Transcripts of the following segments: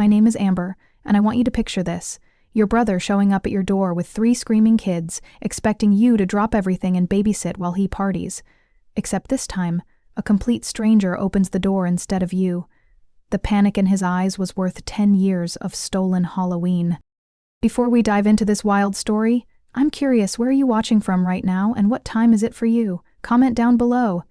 name is Amber, and I want you to picture this. Your brother showing up at your door with 3 screaming kids, expecting you to drop everything and babysit while he parties. Except this time, a complete stranger opens the door instead of you. The panic in his eyes was worth 10 years of stolen Halloween. Before we dive into this wild story, I'm curious, where are you watching from right now, and what time is it for you? Comment down below.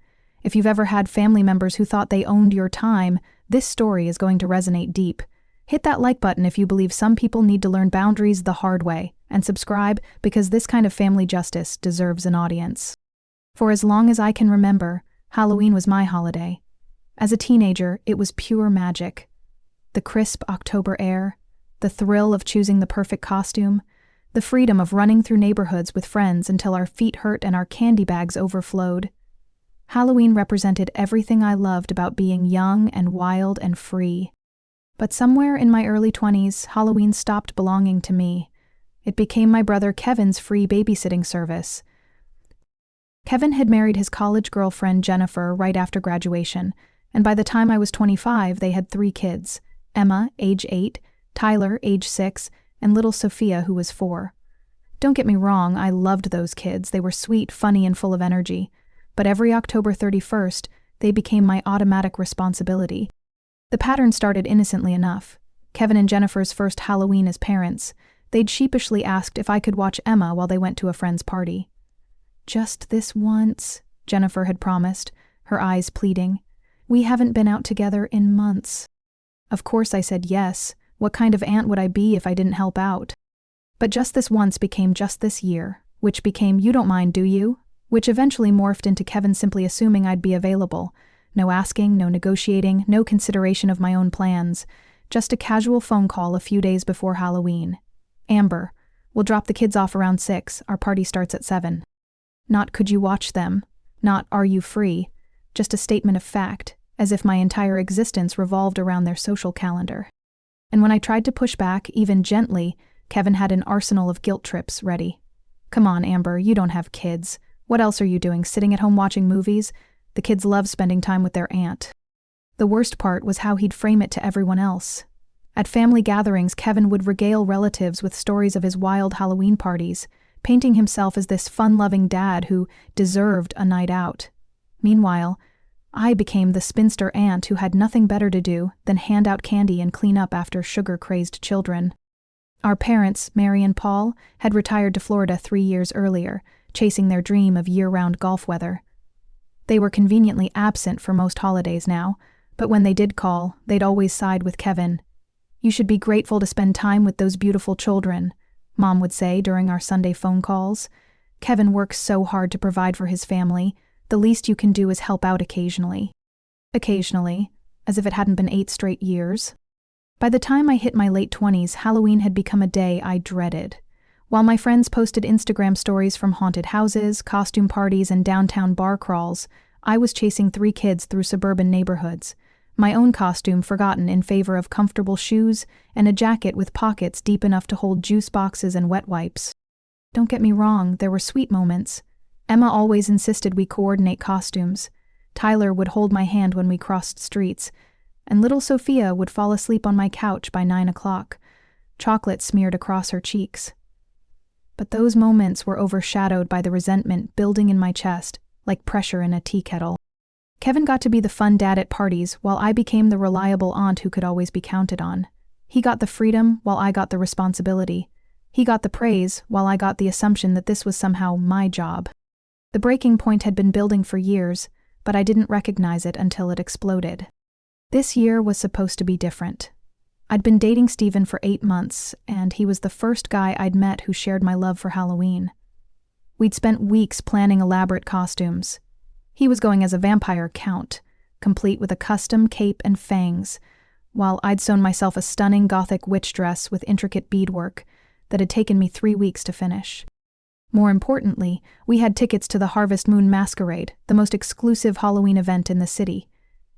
If you've ever had family members who thought they owned your time, this story is going to resonate deep. Hit that like button if you believe some people need to learn boundaries the hard way, and subscribe because this kind of family justice deserves an audience. For as long as I can remember, Halloween was my holiday. As a teenager, it was pure magic. The crisp October air, the thrill of choosing the perfect costume, the freedom of running through neighborhoods with friends until our feet hurt and our candy bags overflowed. Halloween represented everything I loved about being young and wild and free. But somewhere in my early 20s, Halloween stopped belonging to me. It became my brother Kevin's free babysitting service. Kevin had married his college girlfriend Jennifer right after graduation, and by the time I was 25, they had 3 kids: Emma, age 8, Tyler, age 6, and little Sophia, who was 4. Don't get me wrong, I loved those kids. They were sweet, funny, and full of energy. But every October 31st, they became my automatic responsibility. The pattern started innocently enough. Kevin and Jennifer's first Halloween as parents, they'd sheepishly asked if I could watch Emma while they went to a friend's party. "Just this once," Jennifer had promised, her eyes pleading. "We haven't been out together in months." Of course I said yes. What kind of aunt would I be if I didn't help out? But just this once became just this year, which became "you don't mind, do you?" which eventually morphed into Kevin simply assuming I'd be available. No asking, no negotiating, no consideration of my own plans. Just a casual phone call a few days before Halloween. "Amber, we'll drop the kids off around 6, our party starts at 7. Not "could you watch them?" Not "are you free?" Just a statement of fact, as if my entire existence revolved around their social calendar. And when I tried to push back, even gently, Kevin had an arsenal of guilt trips ready. "Come on, Amber, you don't have kids. What else are you doing, sitting at home watching movies? The kids love spending time with their aunt." The worst part was how he'd frame it to everyone else. At family gatherings, Kevin would regale relatives with stories of his wild Halloween parties, painting himself as this fun-loving dad who deserved a night out. Meanwhile, I became the spinster aunt who had nothing better to do than hand out candy and clean up after sugar-crazed children. Our parents, Mary and Paul, had retired to Florida 3 years earlier, chasing their dream of year-round golf weather. They were conveniently absent for most holidays now, but when they did call, they'd always side with Kevin. "You should be grateful to spend time with those beautiful children," Mom would say during our Sunday phone calls. "Kevin works so hard to provide for his family. The least you can do is help out occasionally." Occasionally, as if it hadn't been 8 straight years. By the time I hit my late 20s, Halloween had become a day I dreaded. While my friends posted Instagram stories from haunted houses, costume parties, and downtown bar crawls, I was chasing 3 kids through suburban neighborhoods, my own costume forgotten in favor of comfortable shoes and a jacket with pockets deep enough to hold juice boxes and wet wipes. Don't get me wrong, there were sweet moments. Emma always insisted we coordinate costumes. Tyler would hold my hand when we crossed streets, and little Sophia would fall asleep on my couch by 9 o'clock, chocolate smeared across her cheeks. But those moments were overshadowed by the resentment building in my chest, like pressure in a tea kettle. Kevin got to be the fun dad at parties, while I became the reliable aunt who could always be counted on. He got the freedom, while I got the responsibility. He got the praise, while I got the assumption that this was somehow my job. The breaking point had been building for years, but I didn't recognize it until it exploded. This year was supposed to be different. I'd been dating Steven for 8 months, and he was the first guy I'd met who shared my love for Halloween. We'd spent weeks planning elaborate costumes. He was going as a vampire count, complete with a custom cape and fangs, while I'd sewn myself a stunning gothic witch dress with intricate beadwork that had taken me 3 weeks to finish. More importantly, we had tickets to the Harvest Moon Masquerade, the most exclusive Halloween event in the city.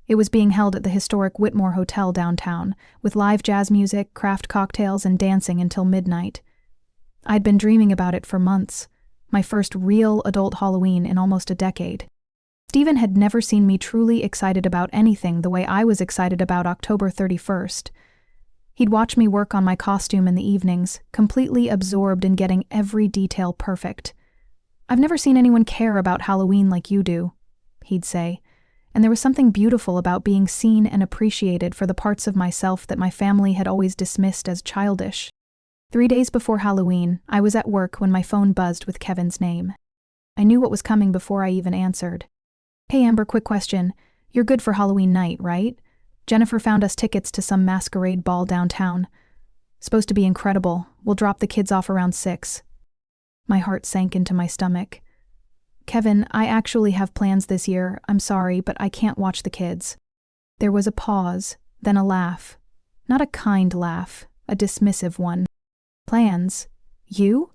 It was being held at the historic Whitmore Hotel downtown, with live jazz music, craft cocktails, and dancing until midnight. I'd been dreaming about it for months, my first real adult Halloween in almost a decade. Steven had never seen me truly excited about anything the way I was excited about October 31st. He'd watch me work on my costume in the evenings, completely absorbed in getting every detail perfect. "I've never seen anyone care about Halloween like you do," he'd say, and there was something beautiful about being seen and appreciated for the parts of myself that my family had always dismissed as childish. 3 days before Halloween, I was at work when my phone buzzed with Kevin's name. I knew what was coming before I even answered. "Hey Amber, quick question. You're good for Halloween night, right? Jennifer found us tickets to some masquerade ball downtown. Supposed to be incredible. We'll drop the kids off around 6. My heart sank into my stomach. "Kevin, I actually have plans this year. I'm sorry, but I can't watch the kids." There was a pause, then a laugh. Not a kind laugh, a dismissive one. "Plans? You?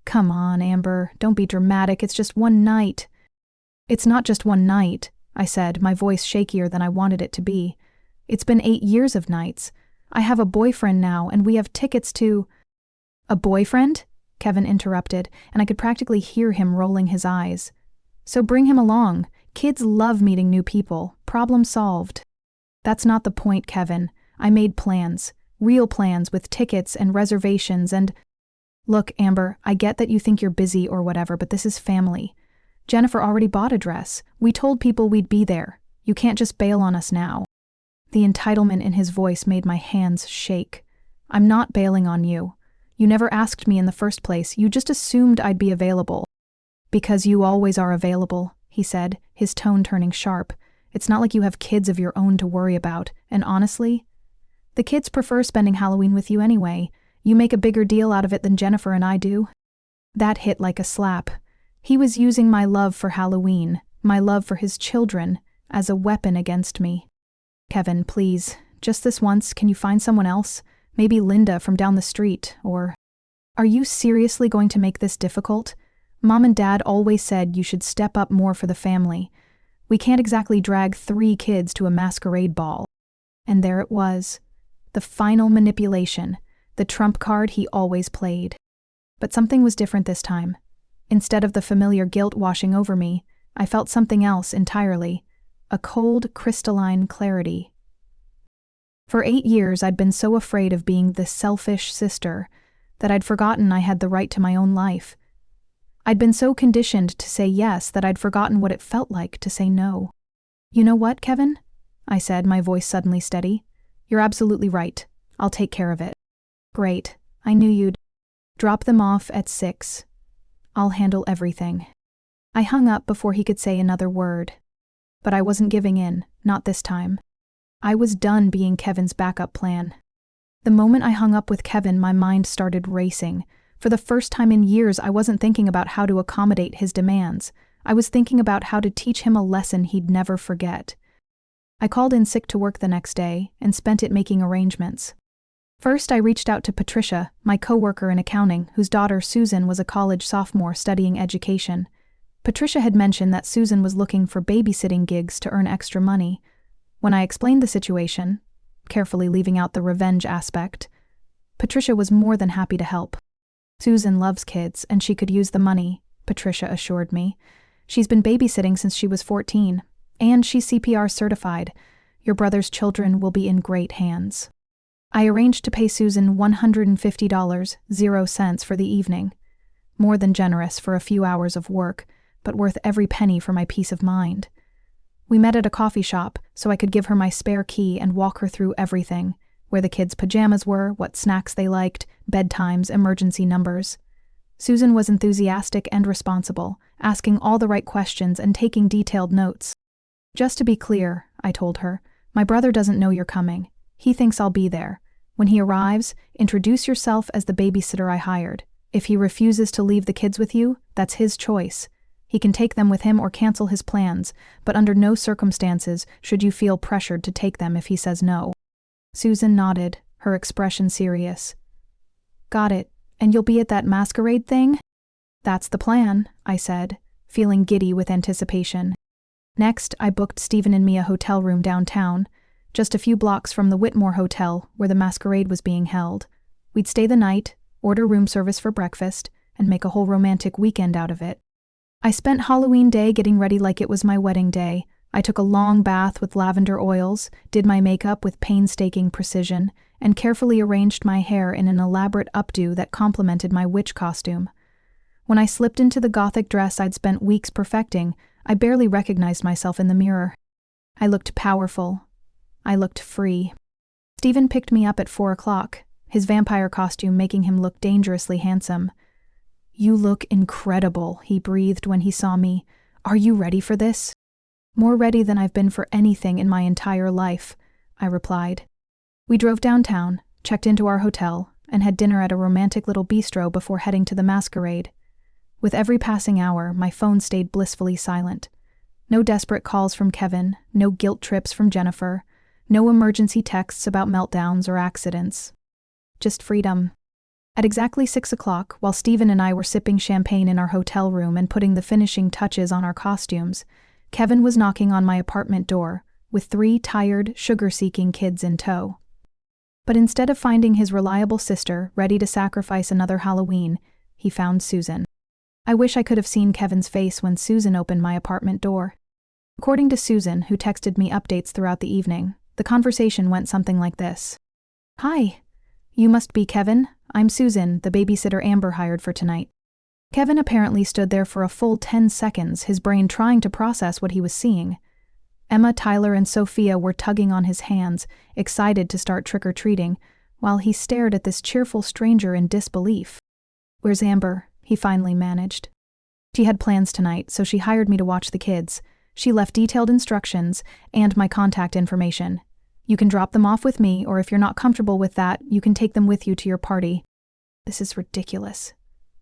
Come on, Amber, don't be dramatic, it's just one night." "It's not just one night," I said, my voice shakier than I wanted it to be. "It's been 8 years of nights. I have a boyfriend now, and we have tickets to—" "A boyfriend?" Kevin interrupted, and I could practically hear him rolling his eyes. "So bring him along. Kids love meeting new people. Problem solved." "That's not the point, Kevin. I made plans. Real plans with tickets and reservations and—" "Look, Amber, I get that you think you're busy or whatever, but this is family. Jennifer already bought a dress. We told people we'd be there. You can't just bail on us now." The entitlement in his voice made my hands shake. "I'm not bailing on you. You never asked me in the first place. You just assumed I'd be available." "Because you always are available," he said, his tone turning sharp. "It's not like you have kids of your own to worry about, and honestly, the kids prefer spending Halloween with you anyway. You make a bigger deal out of it than Jennifer and I do." That hit like a slap. He was using my love for Halloween, my love for his children, as a weapon against me. "Kevin, please, just this once, can you find someone else? Maybe Linda from down the street, or—" "Are you seriously going to make this difficult? Mom and Dad always said you should step up more for the family. We can't exactly drag 3 kids to a masquerade ball." And there it was. The final manipulation, the trump card he always played. But something was different this time. Instead of the familiar guilt washing over me, I felt something else entirely. A cold, crystalline clarity. For 8 years I'd been so afraid of being the selfish sister that I'd forgotten I had the right to my own life. I'd been so conditioned to say yes that I'd forgotten what it felt like to say no. "You know what, Kevin?" I said, my voice suddenly steady. "You're absolutely right. I'll take care of it." "Great. I knew you'd—" "Drop them off at 6. I'll handle everything." I hung up before he could say another word. But I wasn't giving in, not this time. I was done being Kevin's backup plan. The moment I hung up with Kevin, my mind started racing. For the first time in years, I wasn't thinking about how to accommodate his demands. I was thinking about how to teach him a lesson he'd never forget. I called in sick to work the next day and spent it making arrangements. First, I reached out to Patricia, my coworker in accounting, whose daughter Susan was a college sophomore studying education. Patricia had mentioned that Susan was looking for babysitting gigs to earn extra money. When I explained the situation, carefully leaving out the revenge aspect, Patricia was more than happy to help. "Susan loves kids, and she could use the money," Patricia assured me. "She's been babysitting since she was 14, and she's CPR certified. Your brother's children will be in great hands." I arranged to pay Susan $150.00 for the evening. More than generous for a few hours of work, but worth every penny for my peace of mind. We met at a coffee shop so I could give her my spare key and walk her through everything, where the kids' pajamas were, what snacks they liked, bedtimes, emergency numbers. Susan was enthusiastic and responsible, asking all the right questions and taking detailed notes. "Just to be clear," I told her, "my brother doesn't know you're coming. He thinks I'll be there. When he arrives, introduce yourself as the babysitter I hired. If he refuses to leave the kids with you, that's his choice. He can take them with him or cancel his plans, but under no circumstances should you feel pressured to take them if he says no." Susan nodded, her expression serious. "Got it. And you'll be at that masquerade thing?" "That's the plan," I said, feeling giddy with anticipation. Next, I booked Stephen and me a hotel room downtown, just a few blocks from the Whitmore Hotel where the masquerade was being held. We'd stay the night, order room service for breakfast, and make a whole romantic weekend out of it. I spent Halloween Day getting ready like it was my wedding day, I took a long bath with lavender oils, did my makeup with painstaking precision, and carefully arranged my hair in an elaborate updo that complemented my witch costume. When I slipped into the gothic dress I'd spent weeks perfecting, I barely recognized myself in the mirror. I looked powerful. I looked free. Stephen picked me up at 4 o'clock, his vampire costume making him look dangerously handsome. "You look incredible," he breathed when he saw me. "Are you ready for this?" "More ready than I've been for anything in my entire life," I replied. We drove downtown, checked into our hotel, and had dinner at a romantic little bistro before heading to the masquerade. With every passing hour, my phone stayed blissfully silent. No desperate calls from Kevin, no guilt trips from Jennifer, no emergency texts about meltdowns or accidents. Just freedom. At exactly 6 o'clock, while Stephen and I were sipping champagne in our hotel room and putting the finishing touches on our costumes, Kevin was knocking on my apartment door, with 3 tired, sugar-seeking kids in tow. But instead of finding his reliable sister ready to sacrifice another Halloween, he found Susan. I wish I could have seen Kevin's face when Susan opened my apartment door. According to Susan, who texted me updates throughout the evening, the conversation went something like this. "Hi. You must be Kevin. I'm Susan, the babysitter Amber hired for tonight." Kevin apparently stood there for a full 10 seconds, his brain trying to process what he was seeing. Emma, Tyler, and Sophia were tugging on his hands, excited to start trick-or-treating, while he stared at this cheerful stranger in disbelief. "Where's Amber?" he finally managed. "She had plans tonight, so she hired me to watch the kids. She left detailed instructions and my contact information. You can drop them off with me, or if you're not comfortable with that, you can take them with you to your party." "This is ridiculous,"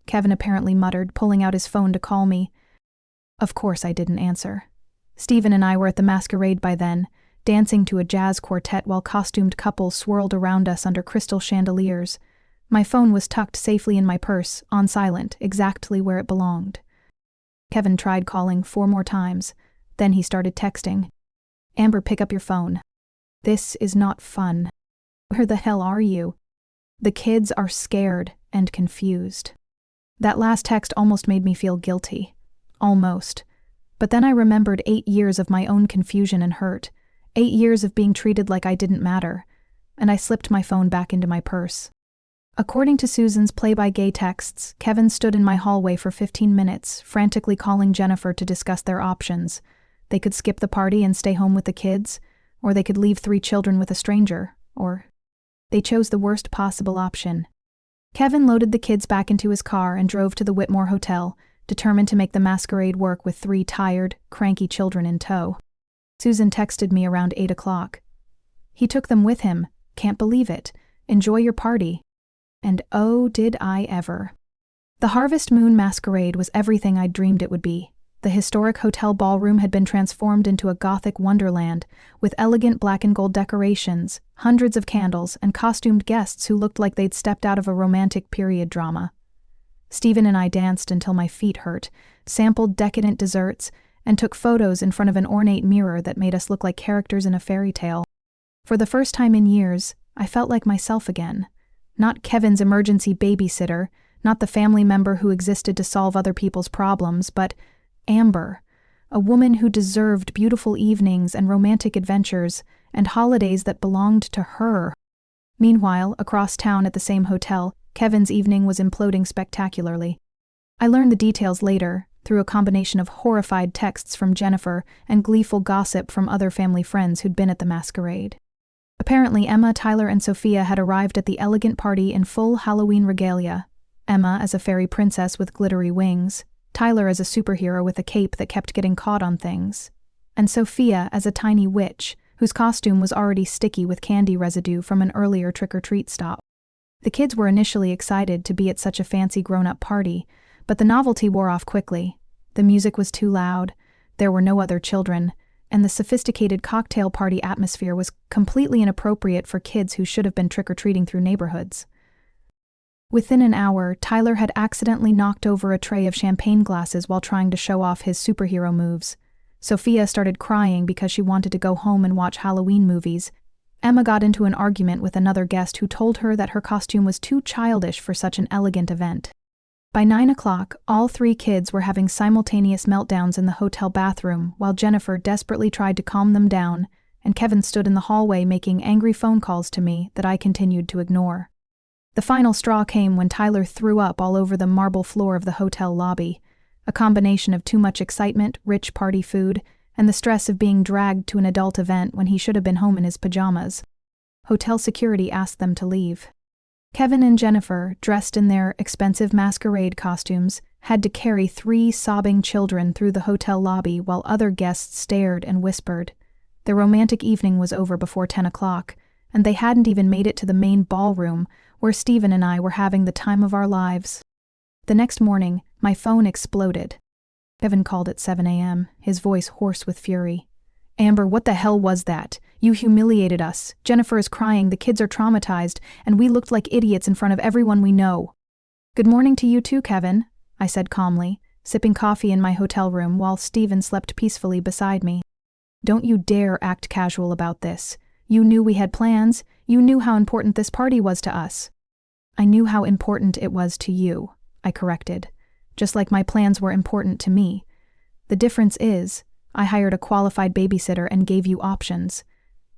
Kevin apparently muttered, pulling out his phone to call me. Of course I didn't answer. Stephen and I were at the masquerade by then, dancing to a jazz quartet while costumed couples swirled around us under crystal chandeliers. My phone was tucked safely in my purse, on silent, exactly where it belonged. Kevin tried calling 4 more times. Then he started texting. "Amber, pick up your phone. This is not fun. Where the hell are you? The kids are scared and confused." That last text almost made me feel guilty. Almost. But then I remembered 8 years of my own confusion and hurt, 8 years of being treated like I didn't matter, and I slipped my phone back into my purse. According to Susan's play-by-gay texts, Kevin stood in my hallway for 15 minutes, frantically calling Jennifer to discuss their options. They could skip the party and stay home with the kids, or they could leave 3 children with a stranger, or they chose the worst possible option. Kevin loaded the kids back into his car and drove to the Whitmore Hotel, determined to make the masquerade work with 3 tired, cranky children in tow. Susan texted me around 8 o'clock. "He took them with him. Can't believe it. Enjoy your party." And oh, did I ever. The Harvest Moon Masquerade was everything I'd dreamed it would be. The historic hotel ballroom had been transformed into a gothic wonderland, with elegant black and gold decorations, hundreds of candles, and costumed guests who looked like they'd stepped out of a romantic period drama. Stephen and I danced until my feet hurt, sampled decadent desserts, and took photos in front of an ornate mirror that made us look like characters in a fairy tale. For the first time in years, I felt like myself again. Not Kevin's emergency babysitter, not the family member who existed to solve other people's problems, but Amber, a woman who deserved beautiful evenings and romantic adventures and holidays that belonged to her. Meanwhile, across town at the same hotel, Kevin's evening was imploding spectacularly. I learned the details later, through a combination of horrified texts from Jennifer and gleeful gossip from other family friends who'd been at the masquerade. Apparently, Emma, Tyler, and Sophia had arrived at the elegant party in full Halloween regalia. Emma as a fairy princess with glittery wings, Tyler as a superhero with a cape that kept getting caught on things, and Sophia as a tiny witch, whose costume was already sticky with candy residue from an earlier trick-or-treat stop. The kids were initially excited to be at such a fancy grown-up party, but the novelty wore off quickly. The music was too loud, there were no other children, and the sophisticated cocktail party atmosphere was completely inappropriate for kids who should have been trick-or-treating through neighborhoods. Within an hour, Tyler had accidentally knocked over a tray of champagne glasses while trying to show off his superhero moves. Sophia started crying because she wanted to go home and watch Halloween movies. Emma got into an argument with another guest who told her that her costume was too childish for such an elegant event. By 9 o'clock, all 3 kids were having simultaneous meltdowns in the hotel bathroom while Jennifer desperately tried to calm them down, and Kevin stood in the hallway making angry phone calls to me that I continued to ignore. The final straw came when Tyler threw up all over the marble floor of the hotel lobby, a combination of too much excitement, rich party food, and the stress of being dragged to an adult event when he should have been home in his pajamas. Hotel security asked them to leave. Kevin and Jennifer, dressed in their expensive masquerade costumes, had to carry 3 sobbing children through the hotel lobby while other guests stared and whispered. Their romantic evening was over before 10 o'clock, and they hadn't even made it to the main ballroom where Stephen and I were having the time of our lives. The next morning, my phone exploded. Kevin called at 7 a.m., his voice hoarse with fury. "Amber, what the hell was that? You humiliated us. Jennifer is crying, the kids are traumatized, and we looked like idiots in front of everyone we know." "Good morning to you too, Kevin," I said calmly, sipping coffee in my hotel room while Stephen slept peacefully beside me. "Don't you dare act casual about this. You knew we had plans. You knew how important this party was to us." "I knew how important it was to you," I corrected, "just like my plans were important to me. The difference is, I hired a qualified babysitter and gave you options.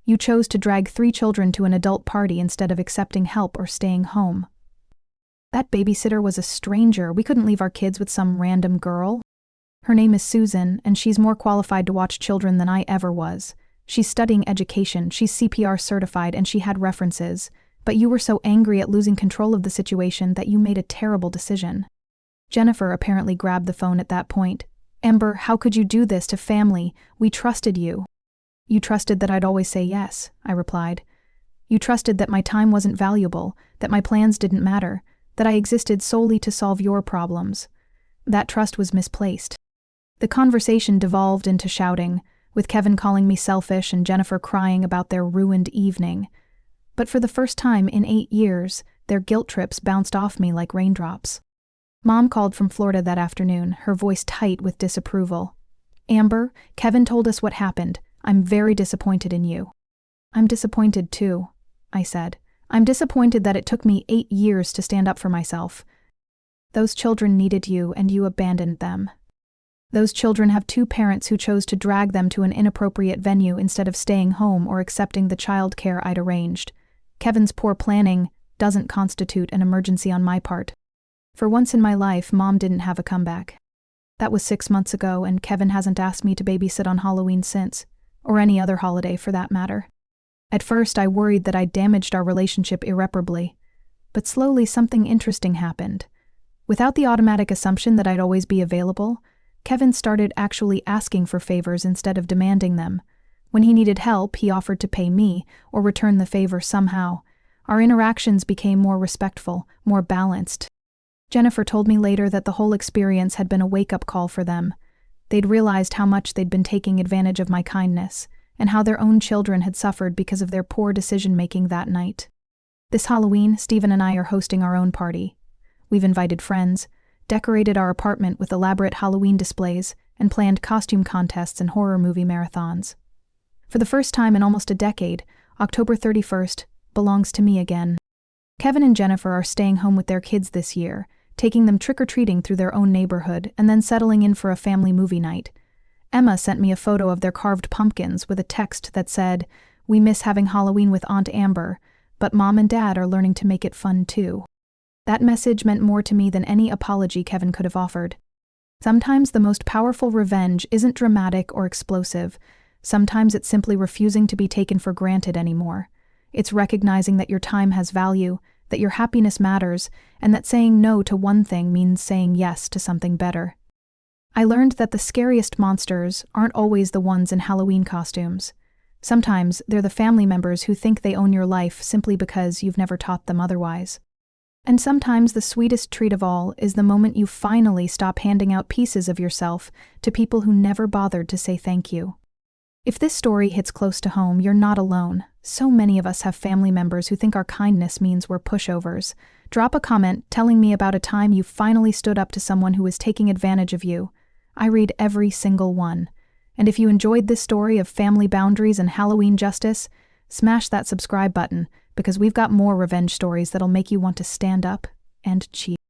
You chose to drag 3 children to an adult party instead of accepting help or staying home." "That babysitter was a stranger. We couldn't leave our kids with some random girl." "Her name is Susan, and she's more qualified to watch children than I ever was. She's studying education, she's CPR certified, and she had references. But you were so angry at losing control of the situation that you made a terrible decision." Jennifer apparently grabbed the phone at that point. "Amber, how could you do this to family? We trusted you." "You trusted that I'd always say yes," I replied. "You trusted that my time wasn't valuable, that my plans didn't matter, that I existed solely to solve your problems. That trust was misplaced." The conversation devolved into shouting, with Kevin calling me selfish and Jennifer crying about their ruined evening. But for the first time in 8 years, their guilt trips bounced off me like raindrops. Mom called from Florida that afternoon, her voice tight with disapproval. "Amber, Kevin told us what happened. I'm very disappointed in you." "I'm disappointed too," I said. "I'm disappointed that it took me 8 years to stand up for myself. Those children needed you and you abandoned them. Those children have 2 parents who chose to drag them to an inappropriate venue instead of staying home or accepting the child care I'd arranged. Kevin's poor planning doesn't constitute an emergency on my part. For once in my life, Mom didn't have a comeback. That was 6 months ago, and Kevin hasn't asked me to babysit on Halloween since, or any other holiday for that matter. At first, I worried that I'd damaged our relationship irreparably, but slowly something interesting happened. Without the automatic assumption that I'd always be available, Kevin started actually asking for favors instead of demanding them. When he needed help, he offered to pay me, or return the favor somehow. Our interactions became more respectful, more balanced. Jennifer told me later that the whole experience had been a wake-up call for them. They'd realized how much they'd been taking advantage of my kindness, and how their own children had suffered because of their poor decision-making that night. This Halloween, Stephen and I are hosting our own party. We've invited friends, decorated our apartment with elaborate Halloween displays, and planned costume contests and horror movie marathons. For the first time in almost a decade, October 31st belongs to me again. Kevin and Jennifer are staying home with their kids this year, taking them trick-or-treating through their own neighborhood and then settling in for a family movie night. Emma sent me a photo of their carved pumpkins with a text that said, "We miss having Halloween with Aunt Amber, but Mom and Dad are learning to make it fun too." That message meant more to me than any apology Kevin could have offered. Sometimes the most powerful revenge isn't dramatic or explosive. Sometimes it's simply refusing to be taken for granted anymore. It's recognizing that your time has value, that your happiness matters, and that saying no to one thing means saying yes to something better. I learned that the scariest monsters aren't always the ones in Halloween costumes. Sometimes they're the family members who think they own your life simply because you've never taught them otherwise. And sometimes the sweetest treat of all is the moment you finally stop handing out pieces of yourself to people who never bothered to say thank you. If this story hits close to home, you're not alone. So many of us have family members who think our kindness means we're pushovers. Drop a comment telling me about a time you finally stood up to someone who was taking advantage of you. I read every single one. And if you enjoyed this story of family boundaries and Halloween justice, smash that subscribe button, because we've got more revenge stories that'll make you want to stand up and cheer.